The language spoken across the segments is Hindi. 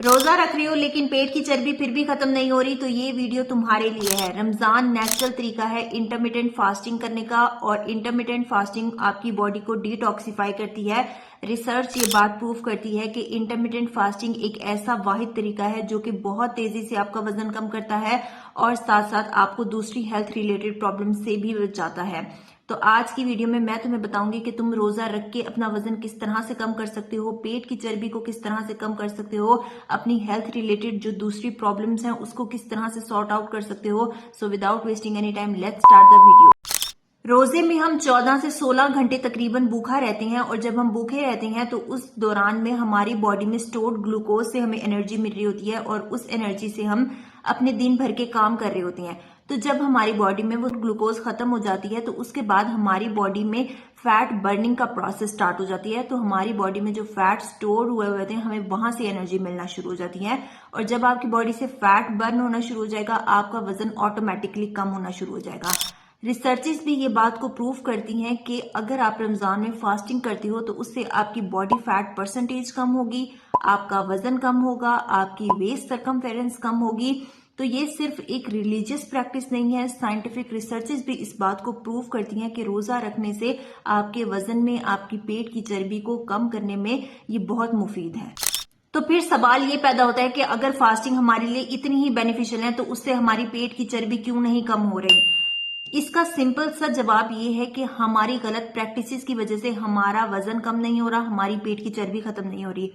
रोजा रख रही हो लेकिन पेट की चर्बी फिर भी खत्म नहीं हो रही, तो ये वीडियो तुम्हारे लिए है। रमजान नेचुरल तरीका है इंटरमिटेंट फास्टिंग करने का, और इंटरमिटेंट फास्टिंग आपकी बॉडी को डिटॉक्सिफाई करती है। रिसर्च ये बात प्रूव करती है कि इंटरमिटेंट फास्टिंग एक ऐसा वाहिद तरीका है जो कि बहुत तेजी से आपका वजन कम करता है और साथ साथ आपको दूसरी हेल्थ रिलेटेड प्रॉब्लम से भी बचाता है। तो आज की वीडियो में मैं तुम्हें बताऊंगी कि तुम रोजा रख के अपना वजन किस तरह से कम कर सकते हो, पेट की चर्बी को किस तरह से कम कर सकते हो, अपनी हेल्थ रिलेटेड जो दूसरी प्रॉब्लम्स हैं उसको किस तरह से सॉर्ट आउट कर सकते हो। So without wasting any time let's start the video. रोजे में हम 14 से 16 घंटे तकरीबन भूखा रहते हैं, और जब हम भूखे रहते हैं तो उस दौरान में हमारी बॉडी में स्टोर्ड ग्लूकोज से हमें एनर्जी मिल रही होती है, और उस एनर्जी से हम अपने दिन भर के काम कर रहे होते हैं। तो जब हमारी बॉडी में वो ग्लूकोज खत्म हो जाती है तो उसके बाद हमारी बॉडी में फैट बर्निंग का प्रोसेस स्टार्ट हो जाती है। तो हमारी बॉडी में जो फैट स्टोर हुए हुए होते हैं हमें वहां से एनर्जी मिलना शुरू हो जाती है, और जब आपकी बॉडी से फैट बर्न होना शुरू हो जाएगा आपका वजन ऑटोमेटिकली कम होना शुरू हो जाएगा। रिसर्चेस भी ये बात को प्रूव करती हैं कि अगर आप रमजान में फास्टिंग करती हो तो उससे आपकी बॉडी फैट परसेंटेज कम होगी, आपका वजन कम होगा, आपकी वेस्ट सरकमफेरेंस कम होगी। तो ये सिर्फ एक रिलीजियस प्रैक्टिस नहीं है, साइंटिफिक रिसर्चेस भी इस बात को प्रूव करती हैं कि रोजा रखने से आपके वजन में, आपकी पेट की चर्बी को कम करने में ये बहुत मुफीद है। तो फिर सवाल ये पैदा होता है कि अगर फास्टिंग हमारे लिए इतनी ही बेनिफिशियल है तो उससे हमारी पेट की चर्बी क्यों नहीं कम हो रही। इसका सिंपल सा जवाब ये है कि हमारी गलत प्रैक्टिसेस की वजह से हमारा वजन कम नहीं हो रहा, हमारी पेट की चर्बी खत्म नहीं हो रही।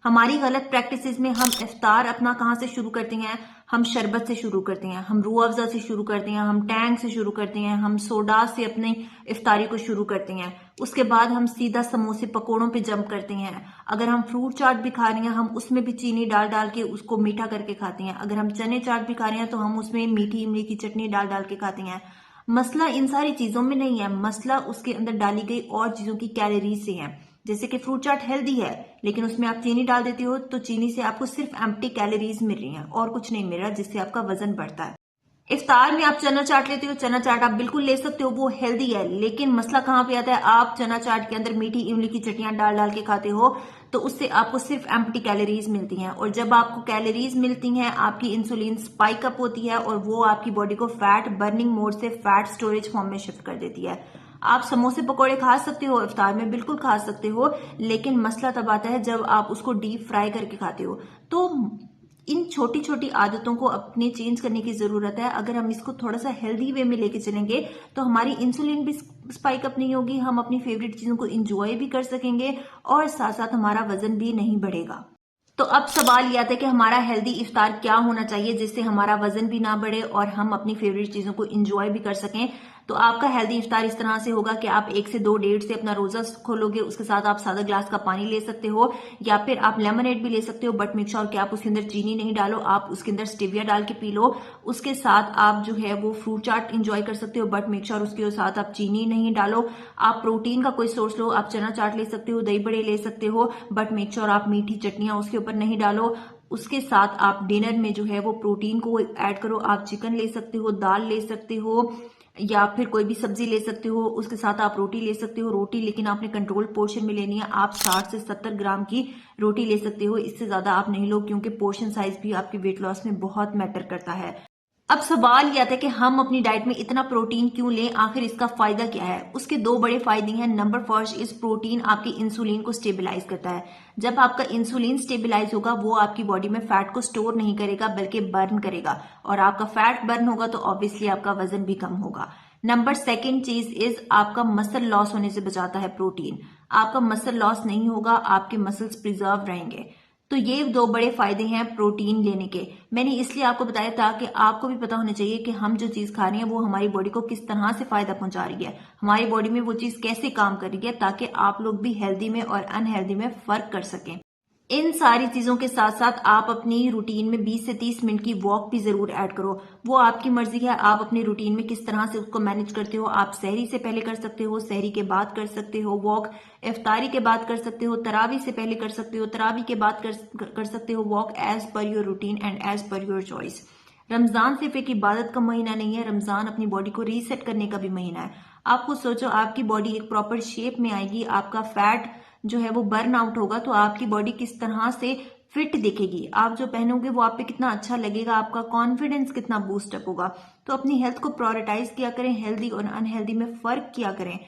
हमारी गलत प्रैक्टिसेस में हम इफ्तार अपना कहाँ से शुरू करते हैं, हम शरबत से शुरू करते हैं, हम रूह अफ़ज़ा से शुरू करते हैं, हम टैंग से शुरू करते हैं, हम सोडा से अपनी इफ्तारी को शुरू करते हैं। उसके बाद हम सीधा समोसे पकोड़ों पे जंप करते हैं। अगर हम फ्रूट चाट भी खा रहे हैं हम उसमें भी चीनी डाल डाल के उसको मीठा करके खाते हैं। अगर हम चने चाट भी खा रहे हैं तो हम उसमें मीठी इमली की चटनी डाल डाल के खाते हैं। मसला इन सारी चीजों में नहीं है, मसला उसके अंदर डाली गई और चीजों की कैलोरीज से है। जैसे कि फ्रूट चाट हेल्दी है लेकिन उसमें आप चीनी डाल देती हो तो चीनी से आपको सिर्फ एम्प्टी कैलोरीज मिल रही हैं और कुछ नहीं मिल रहा, जिससे आपका वजन बढ़ता है। इफ्तार में आप चना चाट लेते हो, चना चाट आप बिल्कुल ले सकते हो, वो हेल्दी है, लेकिन मसला कहाँ पे आता है, आप चना चाट के अंदर मीठी इमली की चटनियां डाल डाल के खाते हो तो उससे आपको सिर्फ एम्प्टी कैलोरीज मिलती हैं, और जब आपको कैलोरीज मिलती हैं आपकी इंसुलिन स्पाइक अप होती है और वो आपकी बॉडी को फैट बर्निंग मोड से फैट स्टोरेज फॉर्म में शिफ्ट कर देती है। आप समोसे पकोड़े खा सकते हो इफ्तार में, बिल्कुल खा सकते हो, लेकिन मसला तब आता है जब आप उसको डीप फ्राई करके खाते हो। तो इन छोटी छोटी आदतों को अपने चेंज करने की जरूरत है। अगर हम इसको थोड़ा सा हेल्दी वे में लेके चलेंगे तो हमारी इंसुलिन भी स्पाइक अप नहीं होगी, हम अपनी फेवरेट चीजों को इंजॉय भी कर सकेंगे और साथ साथ हमारा वजन भी नहीं बढ़ेगा। तो अब सवाल यह आता है कि हमारा हेल्दी इफ्तार क्या होना चाहिए जिससे हमारा वजन भी ना बढ़े और हम अपनी फेवरेट चीजों को इंजॉय भी कर सकें। तो आपका हेल्दी इफ्तार इस तरह से होगा कि आप 1 से 2 डेट से अपना रोजा खोलोगे, उसके साथ आप सादा ग्लास का पानी ले सकते हो या फिर आप लेमनेड भी ले सकते हो, बट मेक श्योर कि आप उसके अंदर चीनी नहीं डालो, आप उसके अंदर स्टेविया डाल के पी लो। उसके साथ आप जो है वो फ्रूट चाट इंजॉय कर सकते हो, बट मेक श्योर उसके साथ आप चीनी नहीं डालो। आप प्रोटीन का कोई सोर्स लो, आप चना चाट ले सकते हो, दही बड़े ले सकते हो, बट मेक श्योर आप मीठी चटनियां उसके ऊपर नहीं डालो। उसके साथ आप डिनर में जो है वो प्रोटीन को ऐड करो, आप चिकन ले सकते हो, दाल ले सकते हो या फिर कोई भी सब्जी ले सकते हो, उसके साथ आप रोटी ले सकते हो। रोटी लेकिन आपने कंट्रोल पोर्शन में लेनी है, आप 60 से 70 ग्राम की रोटी ले सकते हो, इससे ज्यादा आप नहीं लो, क्योंकि पोर्शन साइज भी आपके वेट लॉस में बहुत मैटर करता है। अब सवाल यह आता है कि हम अपनी डाइट में इतना प्रोटीन क्यों लें, आखिर इसका फायदा क्या है। उसके 2 बड़े फायदे हैं। नंबर फर्स्ट, इस प्रोटीन आपके इंसुलिन को स्टेबलाइज करता है। जब आपका इंसुलिन स्टेबलाइज होगा वो आपकी बॉडी में फैट को स्टोर नहीं करेगा बल्कि बर्न करेगा, और आपका फैट बर्न होगा तो ऑब्वियसली आपका वजन भी कम होगा। नंबर सेकेंड चीज इज आपका मसल लॉस होने से बचाता है प्रोटीन। आपका मसल लॉस नहीं होगा, आपके मसल्स प्रिजर्व रहेंगे। तो ये 2 बड़े फायदे हैं प्रोटीन लेने के। मैंने इसलिए आपको बताया था कि आपको भी पता होना चाहिए कि हम जो चीज खा रहे हैं वो हमारी बॉडी को किस तरह से फायदा पहुंचा रही है, हमारी बॉडी में वो चीज कैसे काम कर रही है, ताकि आप लोग भी हेल्दी में और अनहेल्दी में फर्क कर सकें। इन सारी चीजों के साथ साथ आप अपनी रूटीन में 20 से 30 मिनट की वॉक भी जरूर ऐड करो। वो आपकी मर्जी है, आप अपनी रूटीन में किस तरह से उसको मैनेज करते हो। आप सहरी से पहले कर सकते हो, सहरी के बाद कर सकते हो वॉक, इफ्तारी के बाद कर सकते हो, तरावी से पहले कर सकते हो, तरावी के बाद कर सकते हो walk, as per your routine and as per your choice. Ramzan सिर्फ एक इबादत का महीना नहीं है, रमजान अपनी बॉडी को रीसेट करने का भी महीना है। आप खुद सोचो, आपकी बॉडी एक प्रॉपर शेप में आएगी, आपका फैट जो है वो बर्न आउट होगा तो आपकी बॉडी किस तरह से फिट दिखेगी। आप जो पहनोगे वो आप पे कितना अच्छा लगेगा, आपका कॉन्फिडेंस कितना बूस्टअप होगा। तो अपनी हेल्थ को प्रायोरिटाइज किया करें, हेल्दी और अनहेल्दी में फर्क किया करें।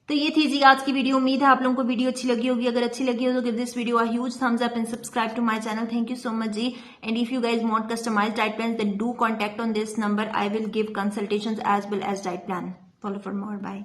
तो ये थी जी आज की वीडियो। उम्मीद है आप लोगों को वीडियो अच्छी लगी होगी। अगर अच्छी लगी हो तो give this video a huge thumbs up and subscribe to my channel. Thank you so much जी। And if you guys want customised diet plan then do contact on this number. I will give consultations as well as diet plan. Follow for more. Bye.